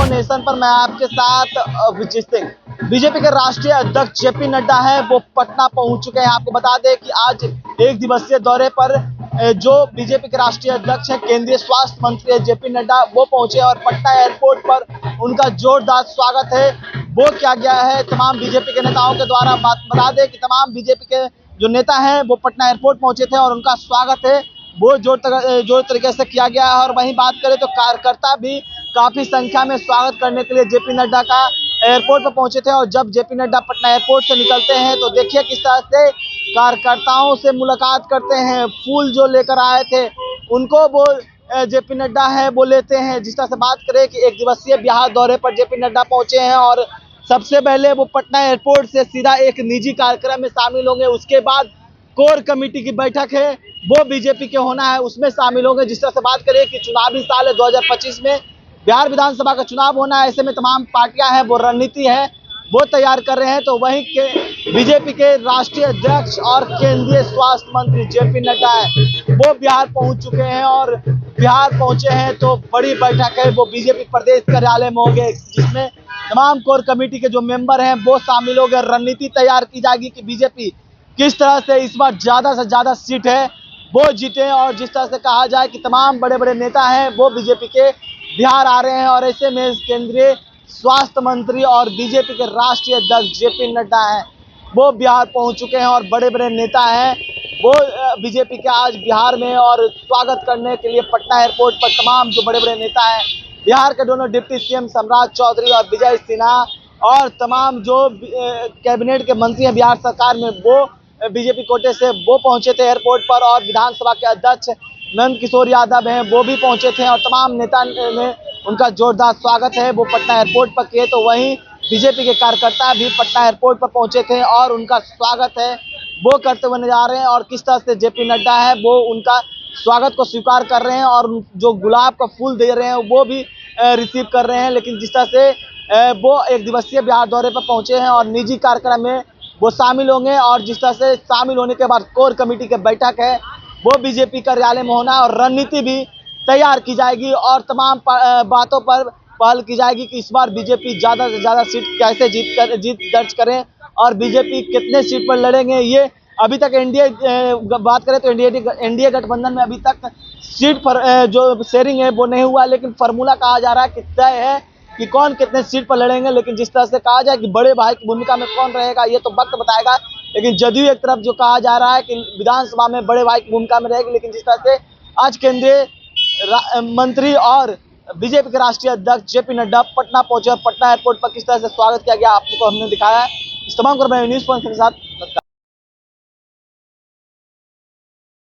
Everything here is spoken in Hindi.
नेशन पर मैं आपके साथ विजित सिंह। बीजेपी के राष्ट्रीय अध्यक्ष जेपी नड्डा है वो पटना पहुंच चुके हैं। आपको बता दें कि आज एक दिवसीय दौरे पर जो बीजेपी के राष्ट्रीय अध्यक्ष हैं केंद्रीय स्वास्थ्य मंत्री जेपी नड्डा वो पहुंचे और पटना एयरपोर्ट पर उनका जोरदार स्वागत है वो किया गया है तमाम बीजेपी के नेताओं के द्वारा। बता दें कि तमाम बीजेपी के जो नेता हैं वो पटना एयरपोर्ट पहुंचे थे और उनका स्वागत है वो जोर तरीके से किया गया है। और वहीं बात करें तो कार्यकर्ता भी काफी संख्या में स्वागत करने के लिए जेपी नड्डा का एयरपोर्ट पर पहुंचे थे। और जब जेपी नड्डा पटना एयरपोर्ट से निकलते हैं तो देखिए किस तरह से कार्यकर्ताओं से मुलाकात करते हैं, फूल जो लेकर आए थे उनको वो जेपी नड्डा है वो लेते हैं। जिस तरह से बात करें कि एक दिवसीय बिहार दौरे पर जेपी नड्डा पहुंचे हैं और सबसे पहले वो पटना एयरपोर्ट से सीधा एक निजी कार्यक्रम में शामिल होंगे। उसके बाद कोर कमेटी की बैठक है वो बीजेपी के होना है उसमें शामिल होंगे। जिस तरह से बात करें कि चुनावी साल है 2025 में बिहार विधानसभा का चुनाव होना है, ऐसे में तमाम पार्टियां हैं वो रणनीति है वो तैयार कर रहे हैं। तो वहीं के बीजेपी के राष्ट्रीय अध्यक्ष और केंद्रीय स्वास्थ्य मंत्री जेपी नड्डा है वो बिहार पहुंच चुके हैं और बिहार पहुंचे हैं तो बड़ी बैठक है वो बीजेपी प्रदेश कार्यालय में होगी जिसमें तमाम कोर कमेटी के जो मेंबर हैं वो शामिल हो गए। रणनीति तैयार की जाएगी कि बीजेपी किस तरह से इस बार ज्यादा से ज्यादा सीट है वो जीते। और जिस तरह से कहा जाए कि तमाम बड़े बड़े नेता हैं वो बीजेपी के बिहार आ रहे हैं और ऐसे में केंद्रीय स्वास्थ्य मंत्री और बीजेपी के राष्ट्रीय अध्यक्ष जेपी नड्डा हैं वो बिहार पहुंच चुके हैं और बड़े बड़े नेता हैं वो बीजेपी के आज बिहार में और स्वागत करने के लिए पटना एयरपोर्ट पर तमाम जो बड़े बड़े नेता हैं बिहार के दोनों डिप्टी सीएम सम्राट चौधरी और विजय सिन्हा और तमाम जो कैबिनेट के मंत्री हैं बिहार सरकार में वो बीजेपी कोटे से वो पहुंचे थे एयरपोर्ट पर। और विधानसभा के अध्यक्ष नंद किशोर यादव हैं वो भी पहुंचे थे और तमाम नेता ने उनका जोरदार स्वागत है वो पटना एयरपोर्ट पर किए। तो वहीं बीजेपी के कार्यकर्ता भी पटना एयरपोर्ट पर पहुंचे थे और उनका स्वागत है वो करते हुए नजर आ रहे हैं। और किस तरह से जेपी नड्डा है वो उनका स्वागत को स्वीकार कर रहे हैं और जो गुलाब का फूल दे रहे हैं वो भी रिसीव कर रहे हैं। लेकिन जिस तरह से वो एक दिवसीय बिहार दौरे पर पहुंचे हैं और निजी कार्यक्रम में वो शामिल होंगे और जिस तरह से शामिल होने के बाद कोर कमेटी की बैठक है वो बीजेपी कार्यालय में होना और रणनीति भी तैयार की जाएगी और तमाम बातों पर पहल की जाएगी कि इस बार बीजेपी ज़्यादा से ज़्यादा सीट कैसे जीत दर्ज करें और बीजेपी कितने सीट पर लड़ेंगे। ये अभी तक एनडीए बात करें तो एनडीए गठबंधन में अभी तक सीट पर जो शेयरिंग है वो नहीं हुआ, लेकिन फार्मूला कहा जा रहा है कि तय है कि कौन कितने सीट पर लड़ेंगे। लेकिन जिस तरह से कहा जाए कि बड़े भाई की भूमिका में कौन रहेगा ये तो वक्त बताएगा। लेकिन जदयू एक तरफ जो कहा जा रहा है कि विधानसभा में बड़े भाई की भूमिका में रहेगी, लेकिन जिस तरह से आज केंद्रीय मंत्री और बीजेपी के राष्ट्रीय अध्यक्ष जेपी नड्डा पटना पहुंचे और पटना एयरपोर्ट पर किस तरह से स्वागत किया गया आपको हमने दिखाया है। इस तमाम न्यूज़ पॉइंट के साथ